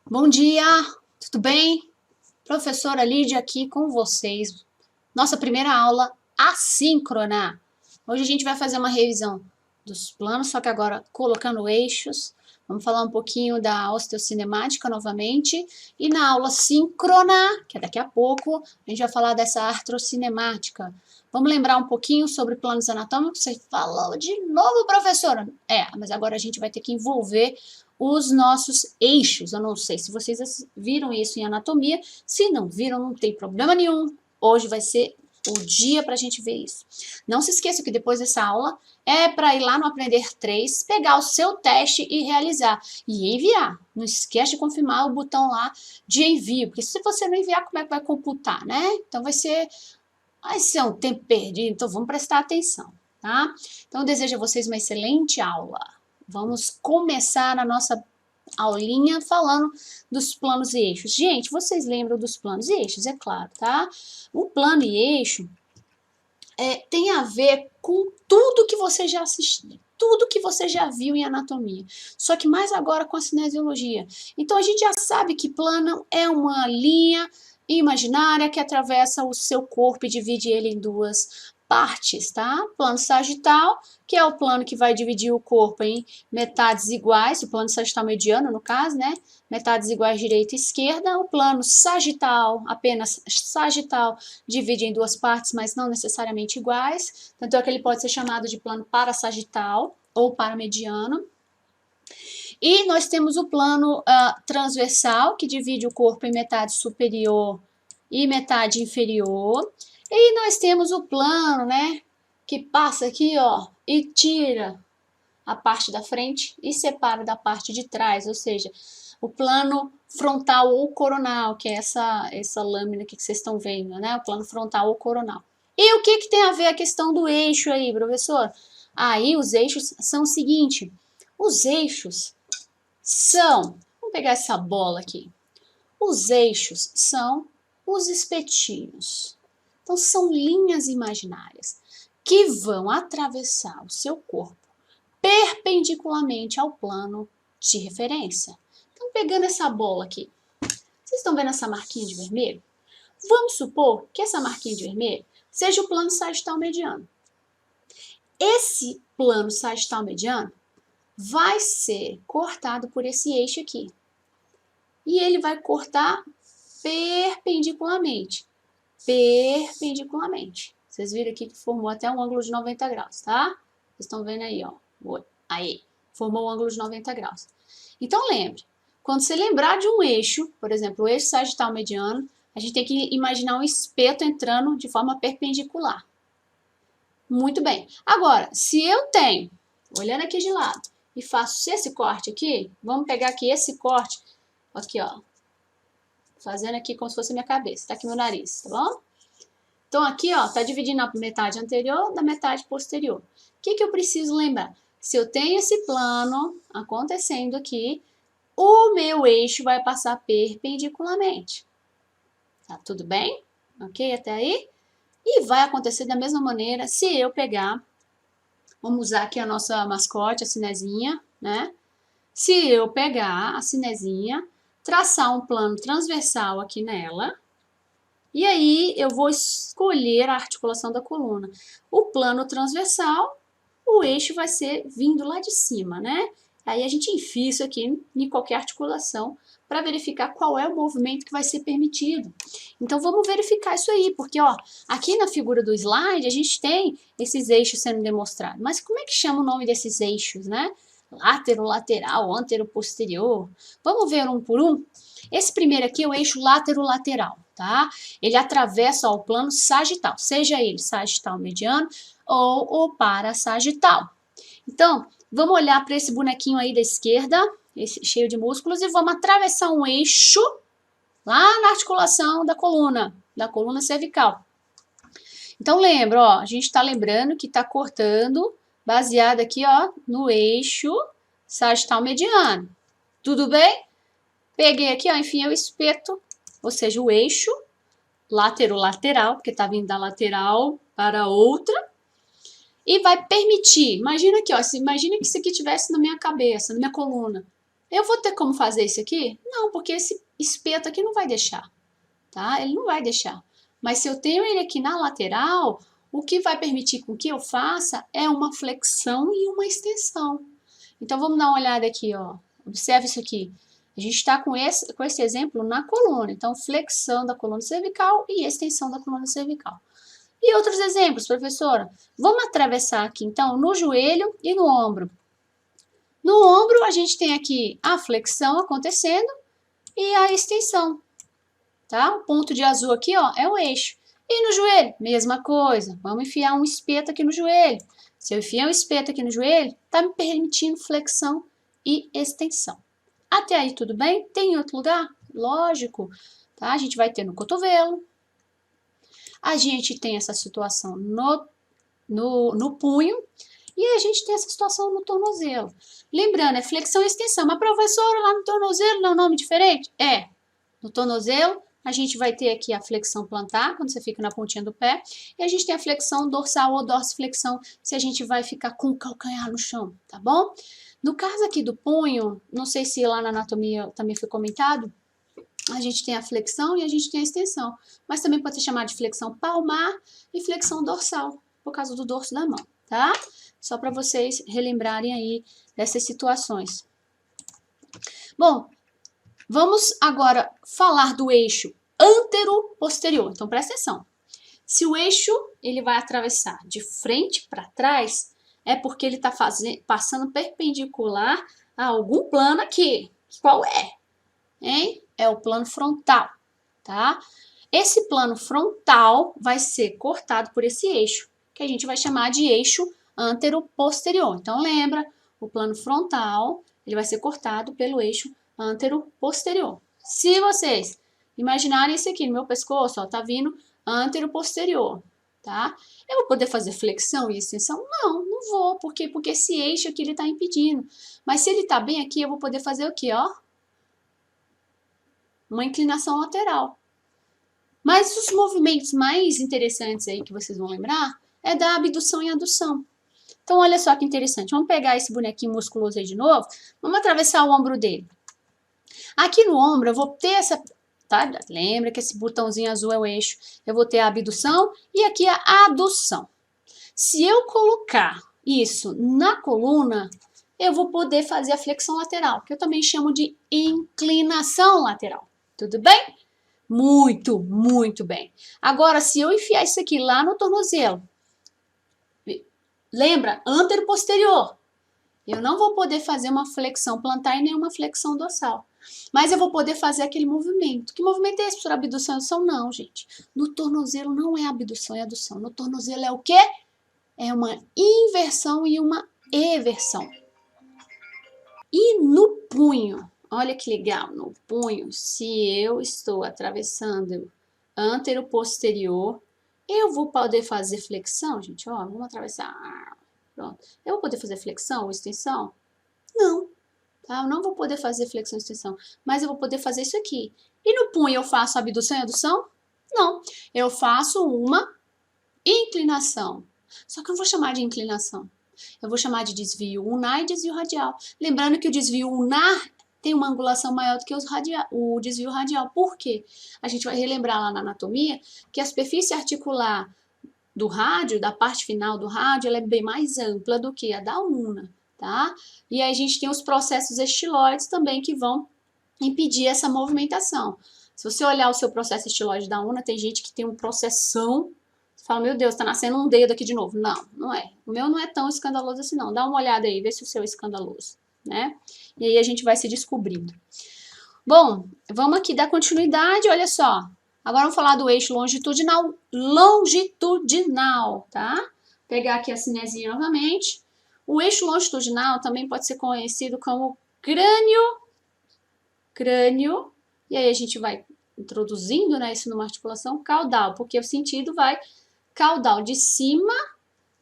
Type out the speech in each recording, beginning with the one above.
Bom dia, tudo bem? Professora Lídia aqui com vocês. Nossa primeira aula assíncrona. Hoje a gente vai fazer uma revisão dos planos, só que agora colocando eixos. Vamos falar um pouquinho da osteocinemática novamente. E na aula síncrona, que é daqui a pouco, a gente vai falar dessa artrocinemática. Vamos lembrar um pouquinho sobre planos anatômicos? Você falou de novo, professora? Mas agora a gente vai ter que envolver os nossos eixos. Eu não sei se vocês viram isso em anatomia. Se não viram, não tem problema nenhum. Hoje vai ser o dia para a gente ver isso. Não se esqueça que depois dessa aula é para ir lá no Aprender 3, pegar o seu teste e realizar. E enviar. Não esquece de confirmar o botão lá de envio, porque se você não enviar, como é que vai computar, né? Então vai ser um tempo perdido, então vamos prestar atenção, tá? Então eu desejo a vocês uma excelente aula. Vamos começar a nossa aulinha falando dos planos e eixos. Gente, vocês lembram dos planos e eixos, é claro, tá? O plano e eixo tem a ver com tudo que você já assistiu, tudo que você já viu em anatomia, só que mais agora com a cinesiologia. Então a gente já sabe que plano é uma linha imaginária que atravessa o seu corpo e divide ele em duas partes, tá? Plano sagital, que é o plano que vai dividir o corpo em metades iguais, o plano sagital mediano, no caso, né? Metades iguais direita e esquerda. O plano sagital, apenas sagital, divide em duas partes, mas não necessariamente iguais. Tanto é que ele pode ser chamado de plano parasagital ou paramediano. E nós temos o plano transversal, que divide o corpo em metade superior e metade inferior. E nós temos o plano, né, que passa aqui, ó, e tira a parte da frente e separa da parte de trás, ou seja, o plano frontal ou coronal, que é essa lâmina aqui que vocês estão vendo, né, o plano frontal ou coronal. E o que tem a ver a questão do eixo aí, professor? Aí os eixos são o seguinte, os eixos são, vamos pegar essa bola aqui, os eixos são os espetinhos. Então, são linhas imaginárias que vão atravessar o seu corpo perpendicularmente ao plano de referência. Então, pegando essa bola aqui, vocês estão vendo essa marquinha de vermelho? Vamos supor que essa marquinha de vermelho seja o plano sagital mediano. Esse plano sagital mediano vai ser cortado por esse eixo aqui. E ele vai cortar perpendicularmente. Perpendicularmente. Vocês viram aqui que formou até um ângulo de 90 graus, tá? Vocês estão vendo aí, ó. Aí, formou um ângulo de 90 graus. Então, lembre, quando você lembrar de um eixo, por exemplo, o eixo sagital mediano, a gente tem que imaginar um espeto entrando de forma perpendicular. Muito bem. Agora, se eu tenho, olhando aqui de lado, e faço esse corte aqui, vamos pegar aqui esse corte, aqui, ó, fazendo aqui como se fosse a minha cabeça, tá aqui meu nariz, tá bom? Então aqui, ó, tá dividindo a metade anterior da metade posterior. O que eu preciso lembrar? Se eu tenho esse plano acontecendo aqui, o meu eixo vai passar perpendicularmente. Tá tudo bem? Ok até aí? E vai acontecer da mesma maneira se eu pegar, vamos usar aqui a nossa mascote, a cinesinha, né? Se eu pegar a cinesinha, traçar um plano transversal aqui nela, e aí eu vou escolher a articulação da coluna. O plano transversal, o eixo vai ser vindo lá de cima, né? Aí a gente enfia isso aqui em qualquer articulação para verificar qual é o movimento que vai ser permitido. Então vamos verificar isso aí, porque ó, aqui na figura do slide a gente tem esses eixos sendo demonstrados. Mas como é que chama o nome desses eixos, né? Látero-lateral, antero-posterior. Vamos ver um por um? Esse primeiro aqui é o eixo látero-lateral, tá? Ele atravessa o plano sagital, seja ele sagital mediano ou o parasagital. Então, vamos olhar para esse bonequinho aí da esquerda, esse cheio de músculos, e vamos atravessar um eixo lá na articulação da coluna cervical. Então, lembra, ó, a gente está lembrando que está cortando, baseado aqui, ó, no eixo sagital mediano. Tudo bem? Peguei aqui, ó, enfim, o espeto, ou seja, o eixo látero-lateral, porque está vindo da lateral para outra, e vai permitir, imagina aqui, ó, imagina que isso aqui estivesse na minha cabeça, na minha coluna. Eu vou ter como fazer isso aqui? Não, porque esse espeto aqui não vai deixar, tá? Ele não vai deixar. Mas se eu tenho ele aqui na lateral, o que vai permitir com que eu faça é uma flexão e uma extensão. Então, vamos dar uma olhada aqui, ó. Observe isso aqui. A gente está com esse exemplo na coluna. Então, flexão da coluna cervical e extensão da coluna cervical. E outros exemplos, professora? Vamos atravessar aqui, então, no joelho e no ombro. No ombro, a gente tem aqui a flexão acontecendo e a extensão, tá? O ponto de azul aqui, ó, é o eixo. E no joelho, mesma coisa. Vamos enfiar um espeto aqui no joelho. Se eu enfiar um espeto aqui no joelho, tá me permitindo flexão e extensão. Até aí tudo bem? Tem em outro lugar? Lógico, tá? A gente vai ter no cotovelo. A gente tem essa situação no punho. E a gente tem essa situação no tornozelo. Lembrando, é flexão e extensão. Mas, professora, lá no tornozelo não é um nome diferente? É. No tornozelo, a gente vai ter aqui a flexão plantar, quando você fica na pontinha do pé. E a gente tem a flexão dorsal ou dorsiflexão, se a gente vai ficar com o calcanhar no chão, tá bom? No caso aqui do punho, não sei se lá na anatomia também foi comentado, a gente tem a flexão e a gente tem a extensão. Mas também pode ser chamado de flexão palmar e flexão dorsal, por causa do dorso da mão, tá? Só para vocês relembrarem aí dessas situações. Bom, vamos agora falar do eixo antero-posterior. Então, presta atenção. Se o eixo ele vai atravessar de frente para trás, é porque ele está passando perpendicular a algum plano aqui. Qual é? Hein? É o plano frontal, tá? Esse plano frontal vai ser cortado por esse eixo, que a gente vai chamar de eixo antero-posterior. Então, lembra, o plano frontal ele vai ser cortado pelo eixo antero-posterior. Se vocês imaginarem isso aqui no meu pescoço, ó, tá vindo antero-posterior, tá? Eu vou poder fazer flexão e extensão? Não, não vou. Por quê? Porque esse eixo aqui ele tá impedindo. Mas se ele tá bem aqui, eu vou poder fazer o quê, ó? Uma inclinação lateral. Mas os movimentos mais interessantes aí que vocês vão lembrar é da abdução e adução. Então, olha só que interessante. Vamos pegar esse bonequinho musculoso aí de novo. Vamos atravessar o ombro dele. Aqui no ombro eu vou ter essa... Tá? Lembra que esse botãozinho azul é o eixo. Eu vou ter a abdução e aqui a adução. Se eu colocar isso na coluna, eu vou poder fazer a flexão lateral, que eu também chamo de inclinação lateral. Tudo bem? Muito, muito bem. Agora, se eu enfiar isso aqui lá no tornozelo, lembra? Antero-posterior. Eu não vou poder fazer uma flexão plantar e nem uma flexão dorsal. Mas eu vou poder fazer aquele movimento. Que movimento é esse, professor? Abdução e adução? Não, gente. No tornozelo não é abdução e adução. No tornozelo é o quê? É uma inversão e uma eversão. E no punho? Olha que legal. No punho, se eu estou atravessando antero-posterior, eu vou poder fazer flexão, gente. Ó, vamos atravessar. Pronto. Eu vou poder fazer flexão ou extensão? Não. Tá? Eu não vou poder fazer flexão e extensão, mas eu vou poder fazer isso aqui. E no punho eu faço abdução e adução? Não. Eu faço uma inclinação. Só que eu não vou chamar de inclinação. Eu vou chamar de desvio ulnar e desvio radial. Lembrando que o desvio ulnar tem uma angulação maior do que o desvio radial. Por quê? A gente vai relembrar lá na anatomia que a superfície articular do rádio, da parte final do rádio, ela é bem mais ampla do que a da ulna, tá? E aí a gente tem os processos estiloides também que vão impedir essa movimentação. Se você olhar o seu processo estiloide da ulna, tem gente que tem um processão. Você fala, meu Deus, tá nascendo um dedo aqui de novo. Não, não é. O meu não é tão escandaloso assim, não. Dá uma olhada aí, vê se o seu é escandaloso, né? E aí a gente vai se descobrindo. Bom, vamos aqui dar continuidade, olha só. Agora vamos falar do eixo longitudinal. Longitudinal, tá? Vou pegar aqui a cinesinha novamente. O eixo longitudinal também pode ser conhecido como crânio. E aí a gente vai introduzindo, né, isso numa articulação caudal, porque o sentido vai caudal de cima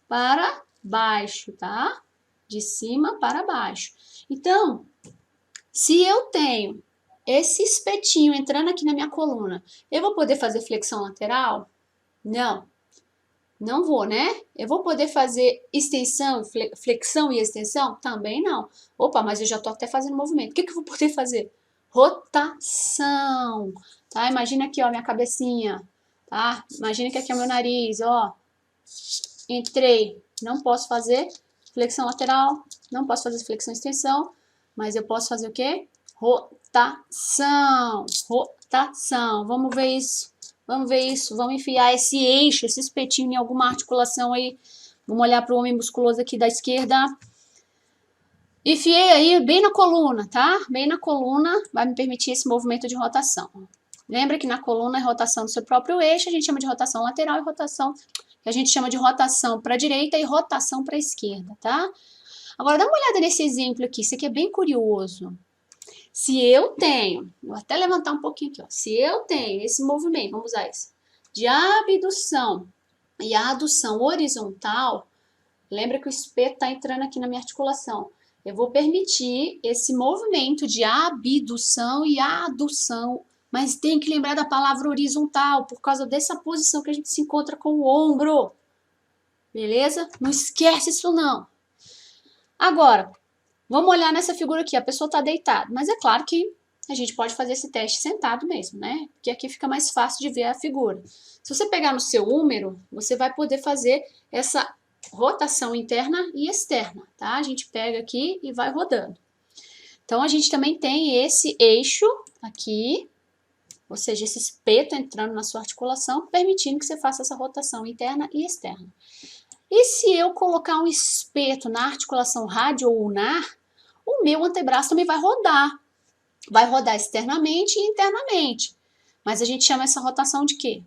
para baixo, tá? De cima para baixo. Então, se eu tenho esse espetinho entrando aqui na minha coluna, eu vou poder fazer flexão lateral? Não. Não vou, né? Eu vou poder fazer extensão, flexão e extensão? Também não. Opa, mas eu já tô até fazendo movimento. O que que eu vou poder fazer? Rotação, tá? Imagina aqui, ó, minha cabecinha, tá? Imagina que aqui é o meu nariz, ó. Entrei. Não posso fazer flexão lateral, não posso fazer flexão e extensão, mas eu posso fazer o quê? Rotação. Rotação. Vamos ver isso. Vamos ver isso. Vamos enfiar esse eixo, esse espetinho em alguma articulação aí. Vamos olhar para o homem musculoso aqui da esquerda. Enfiei aí bem na coluna, tá? Bem na coluna, vai me permitir esse movimento de rotação. Lembra que na coluna é rotação do seu próprio eixo, a gente chama de rotação lateral e rotação, que a gente chama de rotação para a direita e rotação para a esquerda, tá? Agora, dá uma olhada nesse exemplo aqui, isso aqui é bem curioso. Se eu tenho, vou até levantar um pouquinho aqui, ó. Se eu tenho esse movimento, vamos usar esse, de abdução e adução horizontal, lembra que o espeto está entrando aqui na minha articulação. Eu vou permitir esse movimento de abdução e adução, mas tem que lembrar da palavra horizontal, por causa dessa posição que a gente se encontra com o ombro. Beleza? Não esquece isso não. Agora, vamos olhar nessa figura aqui, a pessoa está deitada, mas é claro que a gente pode fazer esse teste sentado mesmo, né? Porque aqui fica mais fácil de ver a figura. Se você pegar no seu húmero, você vai poder fazer essa rotação interna e externa, tá? A gente pega aqui e vai rodando. Então, a gente também tem esse eixo aqui, ou seja, esse espeto entrando na sua articulação, permitindo que você faça essa rotação interna e externa. E se eu colocar um espeto na articulação radio-ulnar, o meu antebraço também vai rodar. Vai rodar externamente e internamente. Mas a gente chama essa rotação de quê?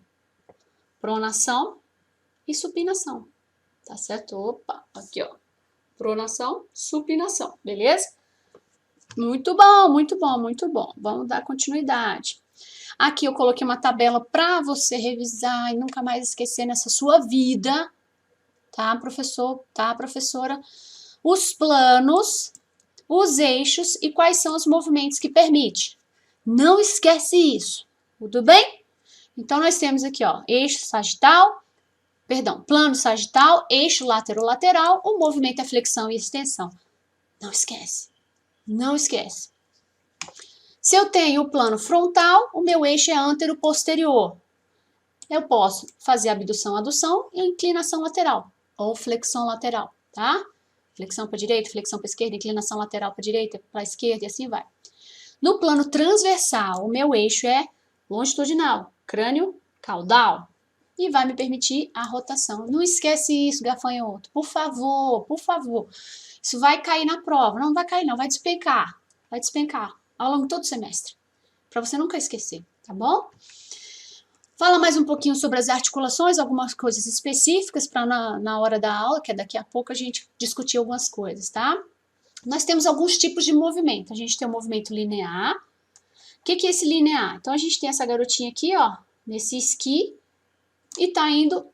Pronação e supinação. Tá certo? Opa, aqui ó. Pronação, supinação, beleza? Muito bom, muito bom, muito bom. Vamos dar continuidade. Aqui eu coloquei uma tabela para você revisar e nunca mais esquecer nessa sua vida, tá, professor, tá, professora? Os planos, os eixos e quais são os movimentos que permite. Não esquece isso, tudo bem? Então, nós temos aqui, ó, eixo sagital, perdão, plano sagital, eixo lateral, o movimento é flexão e extensão. Não esquece, não esquece. Se eu tenho o plano frontal, o meu eixo é antero-posterior. Eu posso fazer abdução, adução e inclinação lateral, ou flexão lateral, tá? Flexão para direita, flexão para esquerda, inclinação lateral para direita, para esquerda e assim vai. No plano transversal, o meu eixo é longitudinal, crânio caudal, e vai me permitir a rotação. Não esquece isso, gafanhoto, por favor, por favor. Isso vai cair na prova, não vai cair não, vai despencar ao longo de todo o semestre, para você nunca esquecer, tá bom? Fala mais um pouquinho sobre as articulações, algumas coisas específicas para na hora da aula, que é daqui a pouco a gente discutir algumas coisas, tá? Nós temos alguns tipos de movimento. A gente tem o movimento linear. O que é esse linear? Então, a gente tem essa garotinha aqui, ó, nesse esqui, e tá indo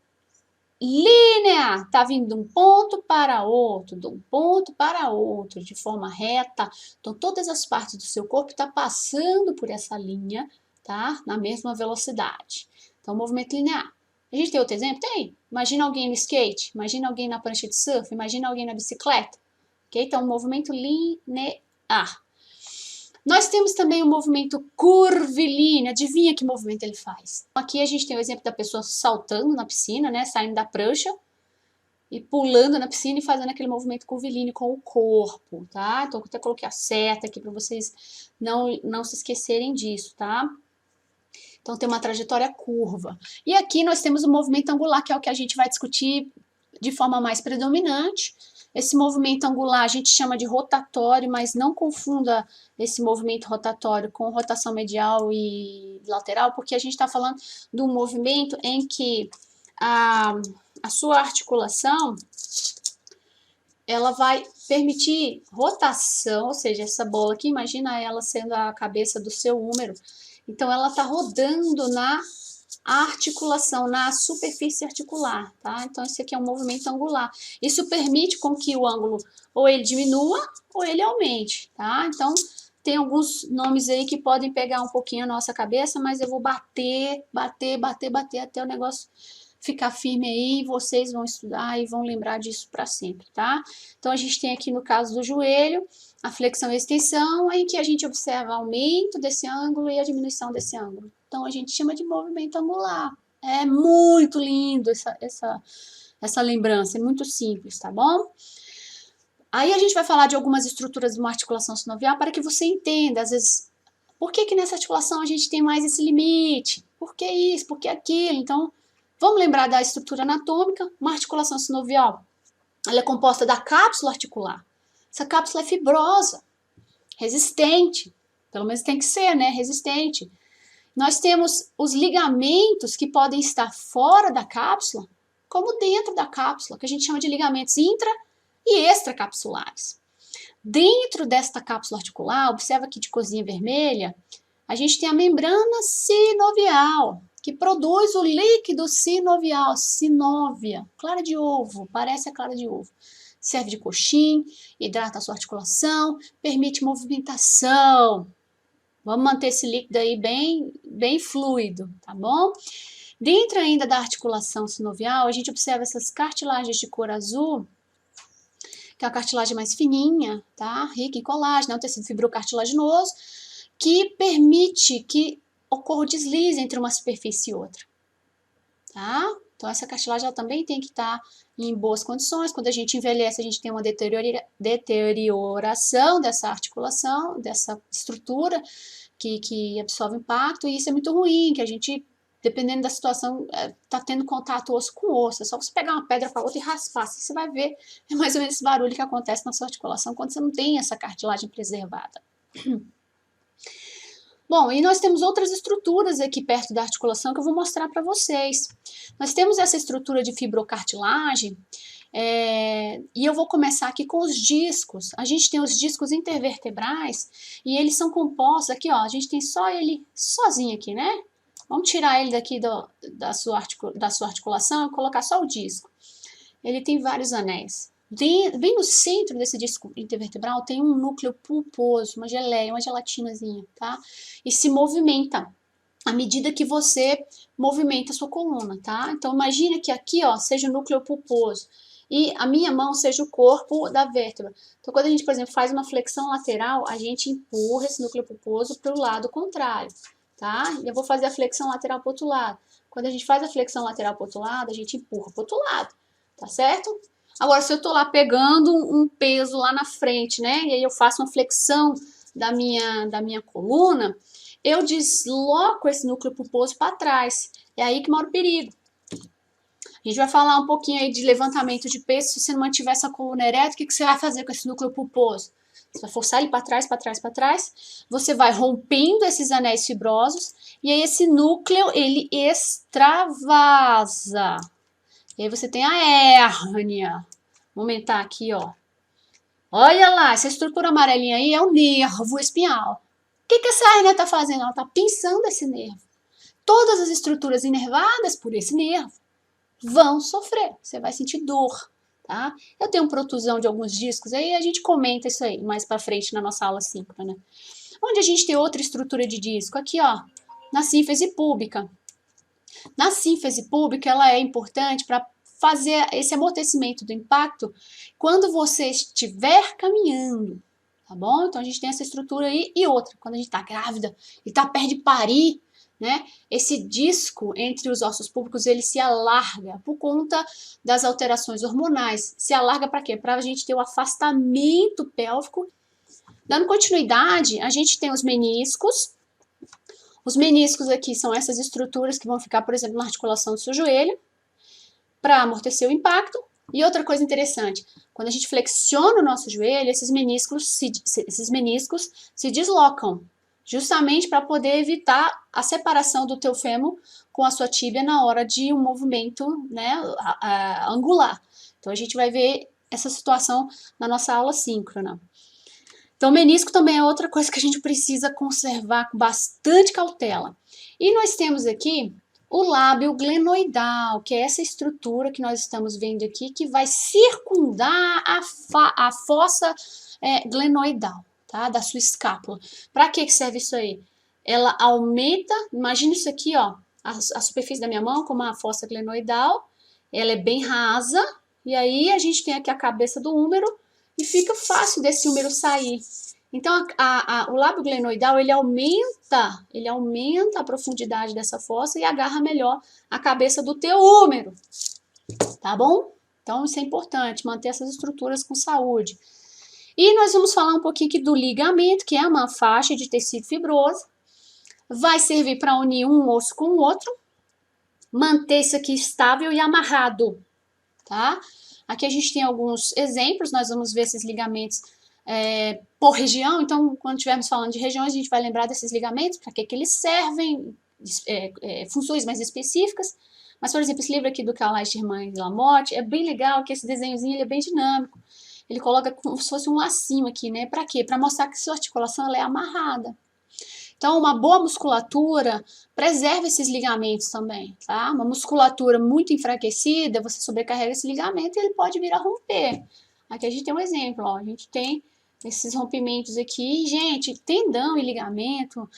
linear. Tá vindo de um ponto para outro, de um ponto para outro, de forma reta. Então, todas as partes do seu corpo tá passando por essa linha, tá? Na mesma velocidade. Então, movimento linear. A gente tem outro exemplo? Tem. Imagina alguém no skate, imagina alguém na prancha de surf, imagina alguém na bicicleta. Okay? Então, movimento linear. Nós temos também o movimento curvilíneo. Adivinha que movimento ele faz? Aqui a gente tem o exemplo da pessoa saltando na piscina, né? Saindo da prancha e pulando na piscina e fazendo aquele movimento curvilíneo com o corpo, tá? Então, eu até coloquei a seta aqui para vocês não se esquecerem disso, tá? Então, tem uma trajetória curva. E aqui nós temos o movimento angular, que é o que a gente vai discutir de forma mais predominante. Esse movimento angular a gente chama de rotatório, mas não confunda esse movimento rotatório com rotação medial e lateral, porque a gente está falando de um movimento em que a sua articulação ela vai permitir rotação, ou seja, essa bola aqui, imagina ela sendo a cabeça do seu húmero. Então, ela está rodando na articulação, na superfície articular, tá? Então, esse aqui é um movimento angular. Isso permite com que o ângulo ou ele diminua ou ele aumente, tá? Então, tem alguns nomes aí que podem pegar um pouquinho a nossa cabeça, mas eu vou bater até o negócio ficar firme aí, vocês vão estudar e vão lembrar disso para sempre, tá? Então, a gente tem aqui no caso do joelho, a flexão e extensão, em que a gente observa o aumento desse ângulo e a diminuição desse ângulo. Então, a gente chama de movimento angular. É muito lindo essa lembrança, é muito simples, tá bom? Aí a gente vai falar de algumas estruturas de uma articulação sinovial para que você entenda, às vezes, por que nessa articulação a gente tem mais esse limite? Por que isso? Por que aquilo? Então, vamos lembrar da estrutura anatômica. Uma articulação sinovial, ela é composta da cápsula articular. Essa cápsula é fibrosa, resistente, pelo menos tem que ser, né? Resistente. Nós temos os ligamentos que podem estar fora da cápsula, como dentro da cápsula, que a gente chama de ligamentos intra- e extracapsulares. Dentro desta cápsula articular, observa aqui de corzinha vermelha, a gente tem a membrana sinovial, que produz o líquido sinovial, sinóvia, clara de ovo, parece a clara de ovo. Serve de coxim, hidrata a sua articulação, permite movimentação. Vamos manter esse líquido aí bem fluido, tá bom? Dentro ainda da articulação sinovial, a gente observa essas cartilagens de cor azul, que é a cartilagem mais fininha, tá? Rica em colágeno, é um tecido fibrocartilaginoso, que permite que ocorra o deslize entre uma superfície e outra, tá? Então, essa cartilagem ela também tem que estar em boas condições. Quando a gente envelhece, a gente tem uma deterioração dessa articulação, dessa estrutura que absorve impacto, e isso é muito ruim, que a gente, dependendo da situação, tá tendo contato osso com osso. É só você pegar uma pedra com a outra e raspar, assim você vai ver, é mais ou menos esse barulho que acontece na sua articulação quando você não tem essa cartilagem preservada. Bom, e nós temos outras estruturas aqui perto da articulação que eu vou mostrar para vocês. Nós temos essa estrutura de fibrocartilagem, e eu vou começar aqui com os discos. A gente tem os discos intervertebrais e eles são compostos, aqui ó, a gente tem só ele sozinho aqui, né? Vamos tirar ele daqui da sua articulação e colocar só o disco. Ele tem vários anéis. Bem no centro desse disco intervertebral tem um núcleo pulposo, uma geleia, uma gelatinazinha, tá? E se movimenta à medida que você movimenta a sua coluna, tá? Então imagina que aqui, ó, seja o núcleo pulposo e a minha mão seja o corpo da vértebra. Então quando a gente, por exemplo, faz uma flexão lateral, a gente empurra esse núcleo pulposo para o lado contrário, tá? E eu vou fazer a flexão lateral para o outro lado. Quando a gente faz a flexão lateral para o outro lado, a gente empurra para o outro lado, tá certo? Agora, se eu tô lá pegando um peso lá na frente, né, e aí eu faço uma flexão da minha coluna, eu desloco esse núcleo pulposo para trás. É aí que mora o perigo. A gente vai falar um pouquinho aí de levantamento de peso. Se você não mantiver essa coluna ereta, o que você vai fazer com esse núcleo pulposo? Você vai forçar ele para trás, para trás, para trás. Você vai rompendo esses anéis fibrosos e aí esse núcleo, ele extravasa. E aí você tem a hérnia. Vou aumentar aqui, ó. Olha lá, essa estrutura amarelinha aí é o nervo espinhal. O que essa hérnia está fazendo? Ela está pinçando esse nervo. Todas as estruturas inervadas por esse nervo vão sofrer. Você vai sentir dor, tá? Eu tenho protusão de alguns discos, aí a gente comenta isso aí mais para frente na nossa aula síncrona, né? Onde a gente tem outra estrutura de disco? Aqui, ó, na sínfise púbica. Na sínfise púbica, ela é importante para fazer esse amortecimento do impacto quando você estiver caminhando, tá bom? Então, a gente tem essa estrutura aí. E outra, quando a gente está grávida e está perto de parir, né? Esse disco entre os ossos púbicos, ele se alarga por conta das alterações hormonais. Se alarga para quê? Para a gente ter o afastamento pélvico. Dando continuidade, a gente tem os meniscos. Os meniscos aqui são essas estruturas que vão ficar, por exemplo, na articulação do seu joelho, para amortecer o impacto. E outra coisa interessante, quando a gente flexiona o nosso joelho, esses meniscos se deslocam, justamente para poder evitar a separação do teu fêmur com a sua tíbia na hora de um movimento, né, angular. Então a gente vai ver essa situação na nossa aula síncrona. Então, o menisco também é outra coisa que a gente precisa conservar com bastante cautela. E nós temos aqui o lábio glenoidal, que é essa estrutura que nós estamos vendo aqui, que vai circundar a fossa glenoidal, tá? Da sua escápula. Para que serve isso aí? Ela aumenta, imagina isso aqui, ó, a superfície da minha mão, como a fossa glenoidal, ela é bem rasa, e aí a gente tem aqui a cabeça do húmero, e fica fácil desse húmero sair. Então, o lábio glenoidal, ele aumenta a profundidade dessa fossa e agarra melhor a cabeça do teu húmero, tá bom? Então, isso é importante, manter essas estruturas com saúde. E nós vamos falar um pouquinho aqui do ligamento, que é uma faixa de tecido fibroso. Vai servir para unir um osso com o outro, manter isso aqui estável e amarrado, tá? Aqui a gente tem alguns exemplos, nós vamos ver esses ligamentos por região. Então, quando estivermos falando de regiões, a gente vai lembrar desses ligamentos, para que eles servem, funções mais específicas. Mas, por exemplo, esse livro aqui do Carl Eichermann e Lamotte é bem legal, que esse desenhozinho ele é bem dinâmico. Ele coloca como se fosse um lacinho aqui, né? Para quê? Para mostrar que sua articulação ela é amarrada. Então, uma boa musculatura preserva esses ligamentos também, tá? Uma musculatura muito enfraquecida, você sobrecarrega esse ligamento e ele pode vir a romper. Aqui a gente tem um exemplo, ó. A gente tem esses rompimentos aqui. Gente, tendão e ligamento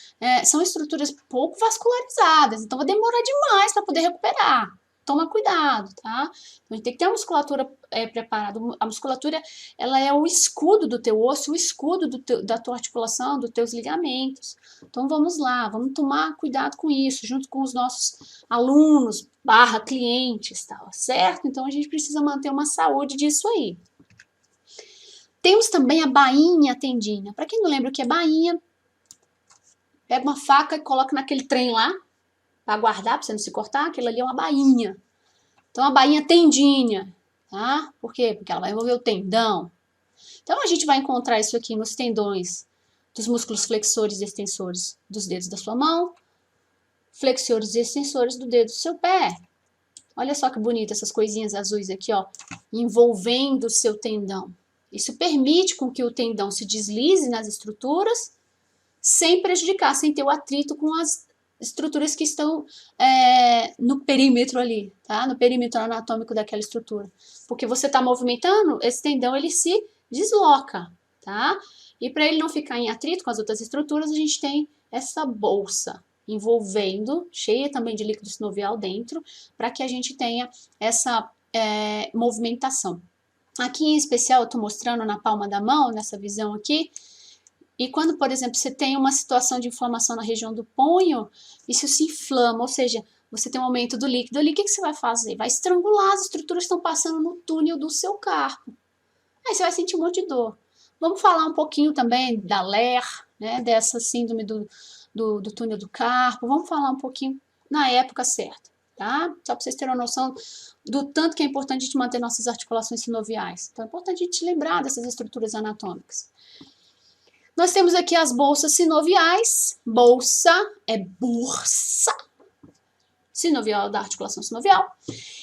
são estruturas pouco vascularizadas, então vai demorar demais para poder recuperar. Toma cuidado, tá? A gente tem que ter a musculatura preparada. A musculatura, ela é o escudo do teu osso, o escudo da tua articulação, dos teus ligamentos. Então, vamos lá, vamos tomar cuidado com isso, junto com os nossos alunos, clientes, tá? Certo? Então, a gente precisa manter uma saúde disso aí. Temos também a bainha tendina. Para quem não lembra o que é bainha, pega uma faca e coloca naquele trem lá, para guardar, para você não se cortar, aquilo ali é uma bainha. Então, a bainha tendinha, tá? Por quê? Porque ela vai envolver o tendão. Então, a gente vai encontrar isso aqui nos tendões dos músculos flexores e extensores dos dedos da sua mão, flexores e extensores do dedo do seu pé. Olha só que bonito essas coisinhas azuis aqui, ó, envolvendo o seu tendão. Isso permite com que o tendão se deslize nas estruturas, sem prejudicar, sem ter o atrito com as estruturas que estão no perímetro ali, tá? No perímetro anatômico daquela estrutura. Porque você está movimentando, esse tendão ele se desloca, tá? E para ele não ficar em atrito com as outras estruturas, a gente tem essa bolsa envolvendo, cheia também de líquido sinovial dentro, para que a gente tenha essa movimentação. Aqui em especial eu estou mostrando na palma da mão, nessa visão aqui. E quando, por exemplo, você tem uma situação de inflamação na região do punho, isso se inflama, ou seja, você tem um aumento do líquido ali, o que você vai fazer? Vai estrangular as estruturas que estão passando no túnel do seu carpo. Aí você vai sentir um monte de dor. Vamos falar um pouquinho também da LER, né, dessa síndrome do túnel do carpo. Vamos falar um pouquinho na época certa, tá? Só para vocês terem uma noção do tanto que é importante a gente manter nossas articulações sinoviais. Então é importante a gente lembrar dessas estruturas anatômicas. Nós temos aqui as bolsas sinoviais. Bolsa é bursa. Sinovial, da articulação sinovial.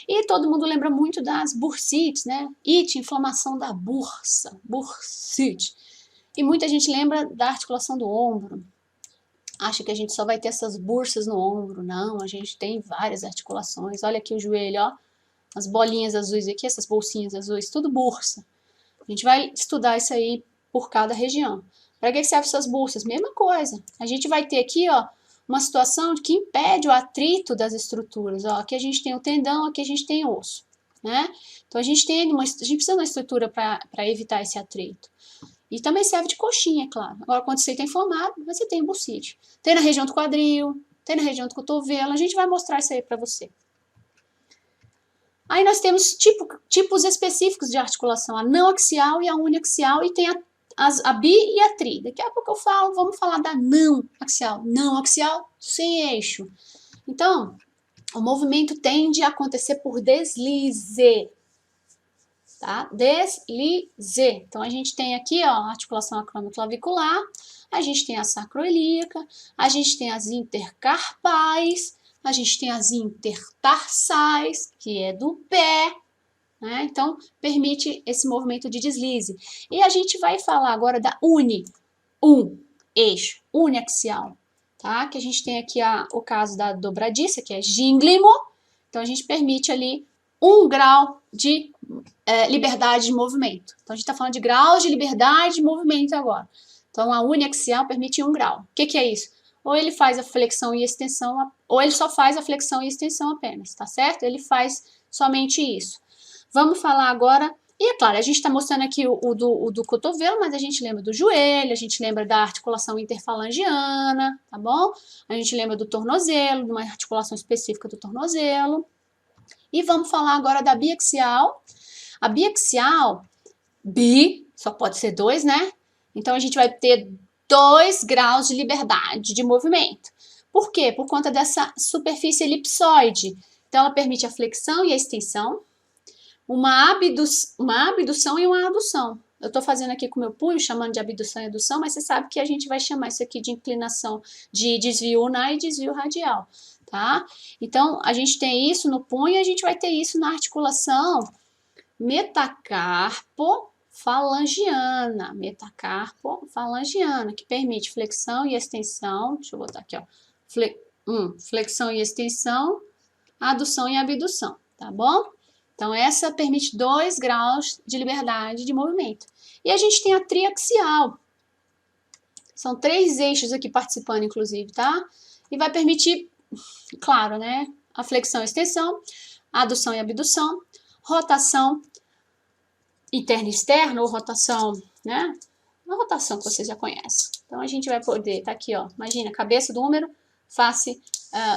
E todo mundo lembra muito das bursites, né? It, inflamação da bursa. Bursite. E muita gente lembra da articulação do ombro. Acha que a gente só vai ter essas bursas no ombro. Não, a gente tem várias articulações. Olha aqui o joelho, ó. As bolinhas azuis aqui, essas bolsinhas azuis, tudo bursa. A gente vai estudar isso aí por cada região. Para que servem essas bursas? Mesma coisa. A gente vai ter aqui, ó, uma situação que impede o atrito das estruturas. Ó, aqui a gente tem o tendão, aqui a gente tem o osso, né? Então a gente precisa de uma estrutura para evitar esse atrito. E também serve de coxinha, é claro. Agora, quando você está inflamado, você tem bursite. Tem na região do quadril, tem na região do cotovelo. A gente vai mostrar isso aí para você. Aí nós temos tipos específicos de articulação, a não axial e a uniaxial, e tem a bi e a tri. Daqui a pouco eu falo, vamos falar da não axial. Não axial, sem eixo. Então, o movimento tende a acontecer por deslize. Tá? Deslize. Então, a gente tem aqui, ó, a articulação acromioclavicular, a gente tem a sacroilíaca, a gente tem as intercarpais, a gente tem as intertarsais, que é do pé, né? Então, permite esse movimento de deslize. E a gente vai falar agora da eixo, uniaxial, tá? Que a gente tem aqui o caso da dobradiça, que é gínglimo. Então, a gente permite ali 1 grau de liberdade de movimento. Então, a gente está falando de graus de liberdade de movimento agora. Então, a uniaxial permite 1 grau. O que é isso? ou ele faz a flexão e extensão, ou ele só faz a flexão e extensão apenas, tá certo? Ele faz somente isso. Vamos falar agora, e é claro, a gente está mostrando aqui o do cotovelo, mas a gente lembra do joelho, a gente lembra da articulação interfalangiana, tá bom? A gente lembra do tornozelo, de uma articulação específica do tornozelo. E vamos falar agora da biaxial. A biaxial, só pode ser 2, né? Então a gente vai ter 2 graus de liberdade de movimento. Por quê? Por conta dessa superfície elipsoide. Então ela permite a flexão e a extensão, uma abdução e uma adução. Eu estou fazendo aqui com o meu punho, chamando de abdução e adução, mas você sabe que a gente vai chamar isso aqui de inclinação, de desvio ulnar e desvio radial, tá? Então, a gente tem isso no punho e a gente vai ter isso na articulação metacarpo-falangiana, que permite flexão e extensão, deixa eu botar aqui, ó, flexão e extensão, adução e abdução, tá bom? Então, essa permite 2 graus de liberdade de movimento. E a gente tem a triaxial. São 3 eixos aqui participando, inclusive, tá? E vai permitir, claro, né? A flexão e extensão, adução e abdução, rotação interna e externa, ou rotação, né? Uma rotação que vocês já conhecem. Então, a gente vai poder, tá aqui, ó. Imagina, cabeça do húmero, face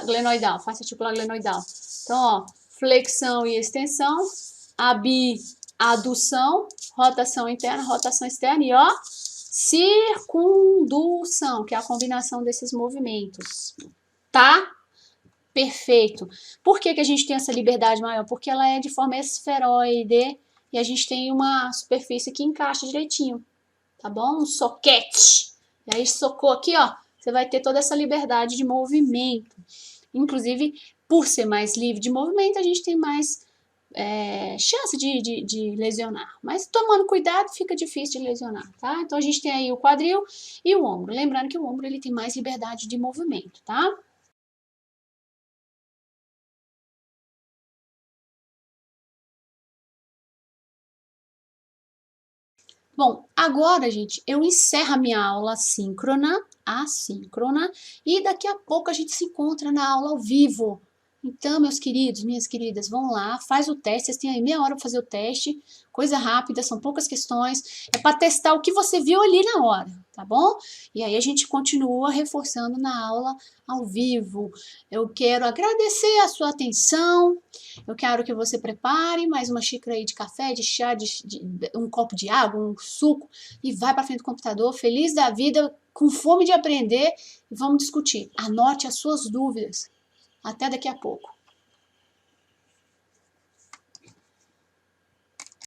glenoidal, face articular glenoidal. Então, ó, flexão e extensão, adução, rotação interna, rotação externa e, ó, circundução, que é a combinação desses movimentos, tá? Perfeito. Por que a gente tem essa liberdade maior? Porque ela é de forma esferoide e a gente tem uma superfície que encaixa direitinho, tá bom? Um soquete. E aí socou aqui, ó, você vai ter toda essa liberdade de movimento. Inclusive, por ser mais livre de movimento, a gente tem mais chance de lesionar. Mas tomando cuidado, fica difícil de lesionar, tá? Então, a gente tem aí o quadril e o ombro. Lembrando que o ombro ele tem mais liberdade de movimento, tá? Bom, agora, gente, eu encerro a minha aula assíncrona, e daqui a pouco a gente se encontra na aula ao vivo. Então, meus queridos, minhas queridas, vão lá, faz o teste, vocês têm aí meia hora para fazer o teste, coisa rápida, são poucas questões, é para testar o que você viu ali na hora, tá bom? E aí a gente continua reforçando na aula ao vivo. Eu quero agradecer a sua atenção, eu quero que você prepare mais uma xícara aí de café, de chá, um copo de água, um suco, e vai para frente do computador, feliz da vida, com fome de aprender, e vamos discutir. Anote as suas dúvidas. Até daqui a pouco.